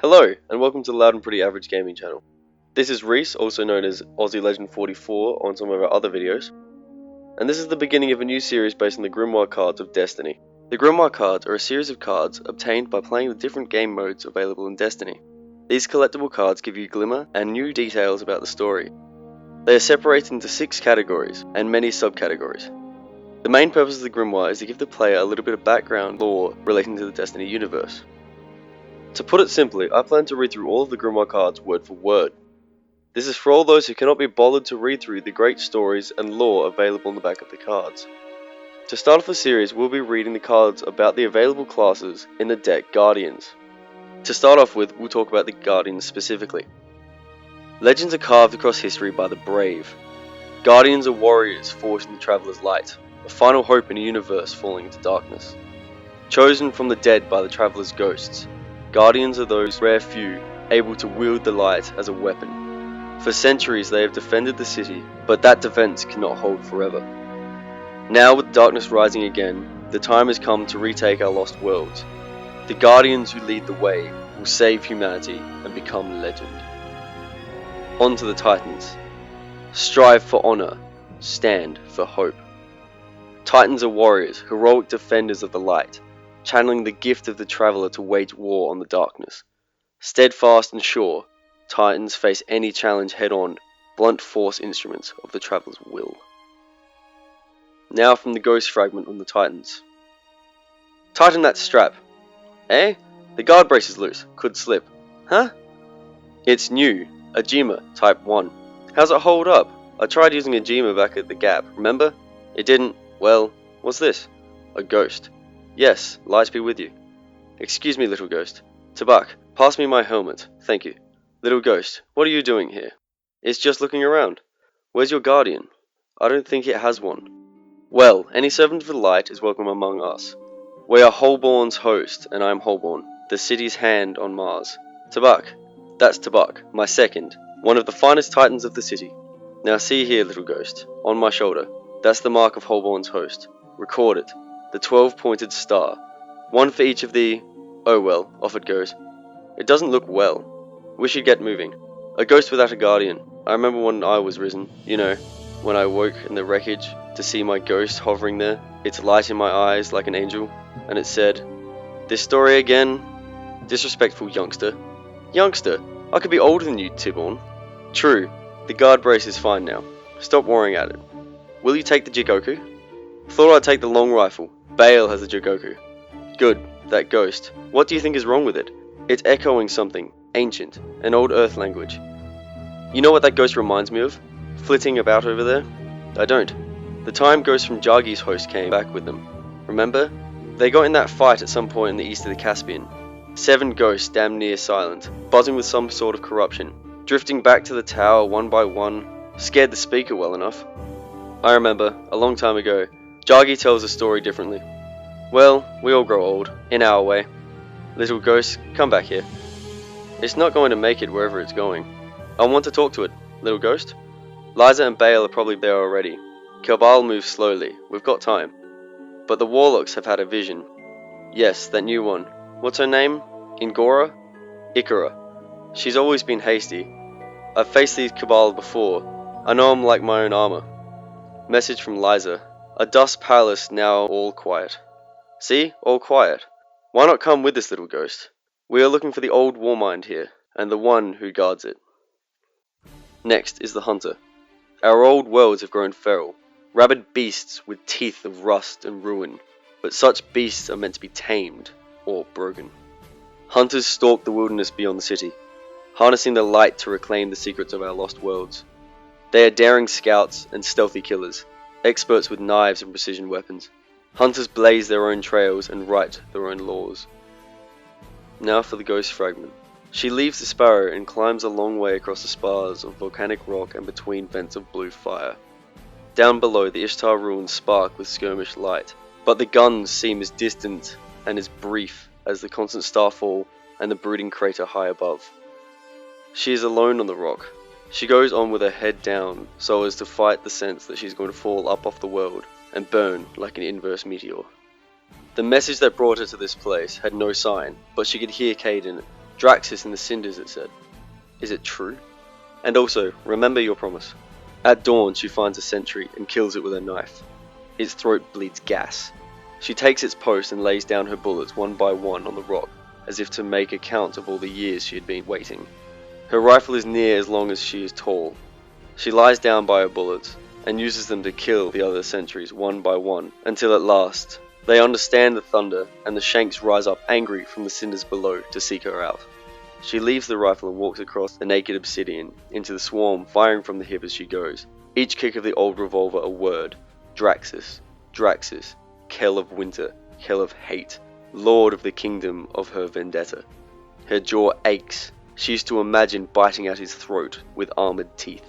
Hello, and welcome to the Loud and Pretty Average Gaming channel. This is Reese, also known as Aussie Legend 44 on some of our other videos, and this is the beginning of a new series based on the Grimoire cards of Destiny. The Grimoire cards are a series of cards obtained by playing the different game modes available in Destiny. These collectible cards give you glimmer and new details about the story. They are separated into 6 categories and many subcategories. The main purpose of the Grimoire is to give the player a little bit of background lore relating to the Destiny universe. To put it simply, I plan to read through all of the Grimoire cards word for word. This is for all those who cannot be bothered to read through the great stories and lore available on the back of the cards. To start off the series, we'll be reading the cards about the available classes in the deck Guardians. To start off with, we'll talk about the Guardians specifically. Legends are carved across history by the brave. Guardians are warriors forged in the Traveler's light, a final hope in a universe falling into darkness. Chosen from the dead by the Traveler's ghosts, Guardians are those rare few able to wield the light as a weapon. For centuries they have defended the city, but that defense cannot hold forever. Now with darkness rising again, the time has come to retake our lost worlds. The Guardians who lead the way will save humanity and become legend. On to the Titans. Strive for honor, stand for hope. Titans are warriors, heroic defenders of the light, channeling the gift of the Traveler to wage war on the darkness. Steadfast and sure, Titans face any challenge head-on, blunt force instruments of the Traveler's will. Now from the Ghost fragment on the Titans. Tighten that strap. Eh? The guard brace is loose, could slip. Huh? It's new, a Pt.1. How's it hold up? I tried using a Gema back at the Gap, remember? It didn't. Well, what's this? A ghost. Yes, light be with you. Excuse me, little ghost. Tabak, pass me my helmet, thank you. Little ghost, what are you doing here? It's just looking around. Where's your guardian? I don't think it has one. Well, any servant of the light is welcome among us. We are Holborn's host, and I am Holborn, the city's hand on Mars. Tabak, that's Tabak, my second, one of the finest titans of the city. Now see here, little ghost, on my shoulder. That's the mark of Holborn's host. Record it. The 12-pointed star. One for each of the... Oh well, off it goes. It doesn't look well. We should get moving. A ghost without a guardian. I remember when I was risen, you know, when I woke in the wreckage to see my ghost hovering there, its light in my eyes like an angel, and it said, "This story again? Disrespectful youngster." Youngster? I could be older than you, Pt.1. True. The guard brace is fine now. Stop worrying at it. Will you take the Jigoku? Thought I'd take the long rifle. Bale has a Jigoku. Good, that ghost. What do you think is wrong with it? It's echoing something, ancient, an old earth language. You know what that ghost reminds me of? Flitting about over there? I don't. The time ghost from Jagi's host came back with them. Remember? They got in that fight at some point in the east of the Caspian. 7 ghosts damn near silent, buzzing with some sort of corruption, drifting back to the tower one by one, scared the speaker well enough. I remember, a long time ago, Jagi tells the story differently. Well, we all grow old, in our way. Little ghost, come back here. It's not going to make it wherever it's going. I want to talk to it, little ghost. Liza and Bale are probably there already. Cabal moves slowly, we've got time. But the Warlocks have had a vision. Yes, that new one. What's her name? Ingora? Ikara. She's always been hasty. I've faced these Cabal before. I know I'm like my own armor. Message from Liza. A dust palace now all quiet. See? All quiet. Why not come with this little ghost? We are looking for the old Warmind here, and the one who guards it. Next is the Hunter. Our old worlds have grown feral. Rabid beasts with teeth of rust and ruin. But such beasts are meant to be tamed, or broken. Hunters stalk the wilderness beyond the city, harnessing the light to reclaim the secrets of our lost worlds. They are daring scouts and stealthy killers, experts with knives and precision weapons. Hunters blaze their own trails and write their own laws. Now for the Ghost fragment. She leaves the Sparrow and climbs a long way across the spars of volcanic rock and between vents of blue fire. Down below, the Ishtar ruins spark with skirmish light, but the guns seem as distant and as brief as the constant starfall and the brooding crater high above. She is alone on the rock. She goes on with her head down so as to fight the sense that she's going to fall up off the world and burn like an inverse meteor. The message that brought her to this place had no sign, but she could hear Caden Draxus in the cinders, it said. Is it true? And also, remember your promise. At dawn, she finds a sentry and kills it with a knife. Its throat bleeds gas. She takes its post and lays down her bullets one by one on the rock, as if to make a count of all the years she had been waiting. Her rifle is near as long as she is tall. She lies down by her bullets, and uses them to kill the other sentries one by one, until at last, they understand the thunder, and the shanks rise up angry from the cinders below to seek her out. She leaves the rifle and walks across the naked obsidian, into the swarm, firing from the hip as she goes. Each kick of the old revolver a word. Draxus, Draxus, Kell of Winter, Kell of Hate, Lord of the kingdom of her vendetta. Her jaw aches. She used to imagine biting out his throat with armoured teeth.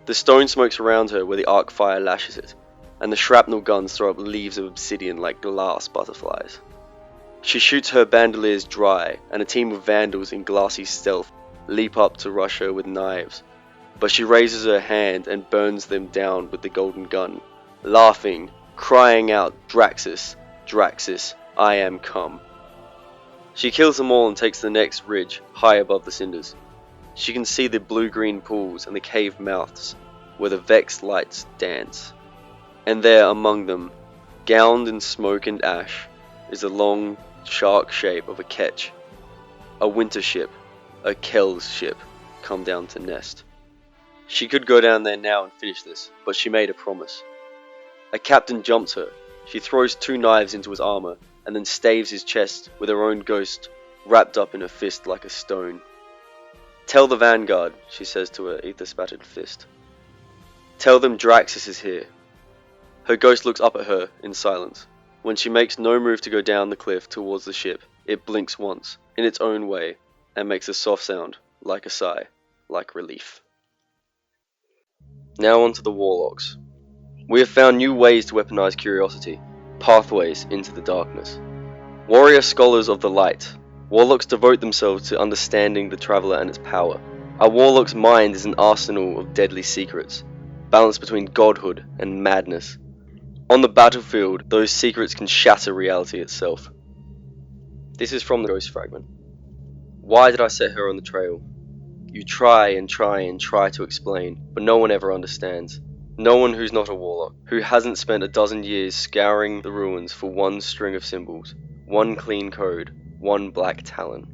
The stone smoke surrounds her where the arc fire lashes it, and the shrapnel guns throw up leaves of obsidian like glass butterflies. She shoots her bandoliers dry, and a team of vandals in glassy stealth leap up to rush her with knives, but she raises her hand and burns them down with the golden gun, laughing, crying out, Draxus, Draxus, I am come. She kills them all and takes the next ridge, high above the cinders. She can see the blue-green pools and the cave mouths, where the vexed lights dance. And there among them, gowned in smoke and ash, is the long shark shape of a ketch, a winter ship, a Kell's ship, come down to nest. She could go down there now and finish this, but she made a promise. A captain jumps her. She throws 2 knives into his armor, and then staves his chest with her own ghost wrapped up in her fist like a stone. Tell the vanguard, she says to her ether-spattered fist. Tell them Draxus is here. Her ghost looks up at her in silence. When she makes no move to go down the cliff towards the ship, it blinks once, in its own way, and makes a soft sound, like a sigh, like relief. Now on to the Warlocks. We have found new ways to weaponize curiosity, pathways into the darkness. Warrior scholars of the light, Warlocks devote themselves to understanding the Traveler and its power. A Warlock's mind is an arsenal of deadly secrets, balanced between godhood and madness. On the battlefield, those secrets can shatter reality itself. This is from the Ghost Fragment. Why did I set her on the trail? You try and try and try to explain, but no one ever understands. No one who's not a Warlock, who hasn't spent a dozen years scouring the ruins for one string of symbols, one clean code, one black talon.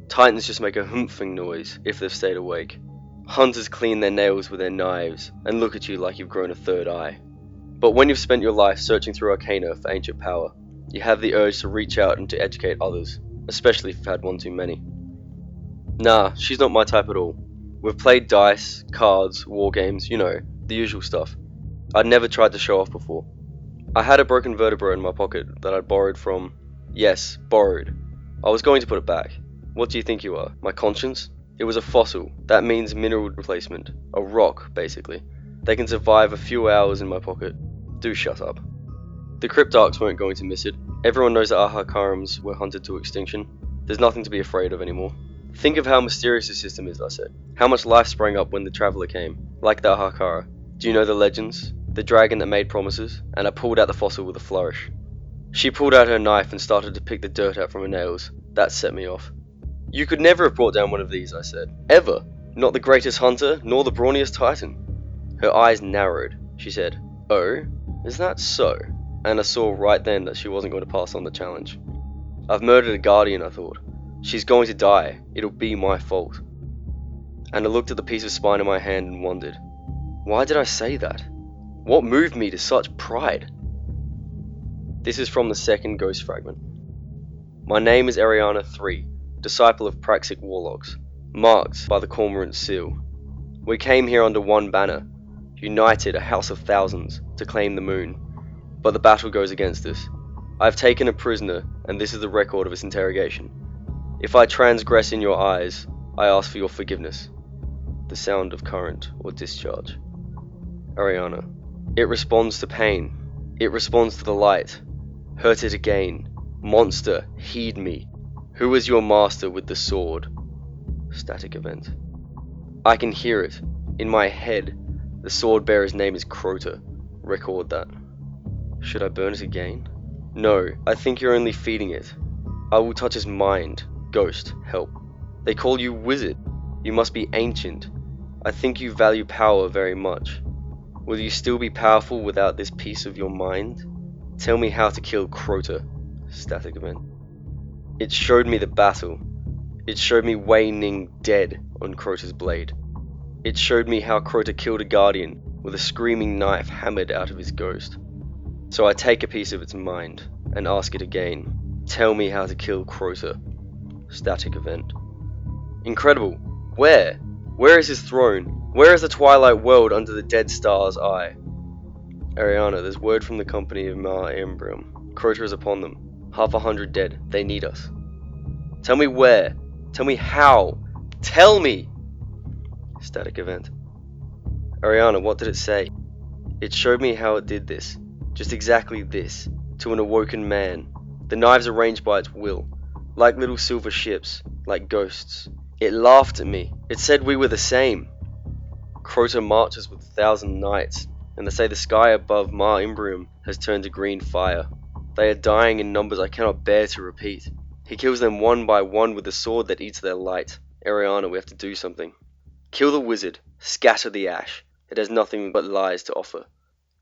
Titans just make a humphing noise if they've stayed awake. Hunters clean their nails with their knives and look at you like you've grown a third eye. But when you've spent your life searching through arcana for ancient power, you have the urge to reach out and to educate others, especially if you've had one too many. Nah, she's not my type at all. We've played dice, cards, war games, you know, the usual stuff. I'd never tried to show off before. I had a broken vertebra in my pocket that I'd borrowed from... Yes, borrowed. I was going to put it back. What do you think you are? My conscience? It was a fossil. That means mineral replacement. A rock, basically. They can survive a few hours in my pocket. Do shut up. The Cryptarchs weren't going to miss it. Everyone knows that Ahakarams were hunted to extinction. There's nothing to be afraid of anymore. Think of how mysterious this system is, I said. How much life sprang up when the Traveler came. Like the Ahakara. Do you know the legends? The dragon that made promises? And I pulled out the fossil with a flourish. She pulled out her knife and started to pick the dirt out from her nails. That set me off. You could never have brought down one of these, I said. Ever. Not the greatest hunter, nor the brawniest titan. Her eyes narrowed. She said, Oh, is that so? And I saw right then that she wasn't going to pass on the challenge. I've murdered a guardian, I thought. She's going to die. It'll be my fault. And I looked at the piece of spine in my hand and wondered, why did I say that? What moved me to such pride? This is from the second Ghost Fragment. My name is Ariana III, disciple of Praxic Warlocks, marked by the Cormorant seal. We came here under one banner, united, a house of thousands, to claim the moon. But the battle goes against us. I have taken a prisoner, and this is the record of its interrogation. If I transgress in your eyes, I ask for your forgiveness. The sound of current or discharge. Ariana. It responds to pain. It responds to the light. Hurt it again. Monster, heed me. Who is your master with the sword? Static event. I can hear it. In my head. The sword bearer's name is Crota. Record that. Should I burn it again? No, I think you're only feeding it. I will touch his mind. Ghost, help. They call you wizard. You must be ancient. I think you value power very much. Will you still be powerful without this piece of your mind? Tell me how to kill Crota. Static event. It showed me the battle. It showed me Wei Ning dead on Crota's blade. It showed me how Crota killed a guardian with a screaming knife hammered out of his ghost. So I take a piece of its mind and ask it again. Tell me how to kill Crota. Static event. Incredible. Where? Where is his throne? Where is the twilight world under the dead star's eye? Ariana, there's word from the company of Mar Embrium. Crota is upon them. 100 dead. They need us. Tell me where. Tell me how. Tell me! Static event. Ariana, what did it say? It showed me how it did this. Just exactly this. To an awoken man. The knives arranged by its will. Like little silver ships. Like ghosts. It laughed at me. It said we were the same. Crota marches with 1,000 knights, and they say the sky above Mar Imbrium has turned to green fire. They are dying in numbers I cannot bear to repeat. He kills them one by one with the sword that eats their light. Ariana, we have to do something. Kill the wizard. Scatter the ash. It has nothing but lies to offer.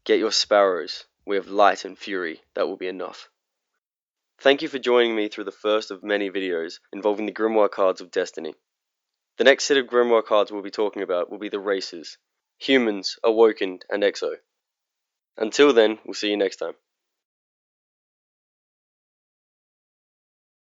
Get your sparrows. We have light and fury. That will be enough. Thank you for joining me through the first of many videos involving the Grimoire cards of Destiny. The next set of Grimoire cards we'll be talking about will be the races. Humans, Awoken, and Exo. Until then, we'll see you next time.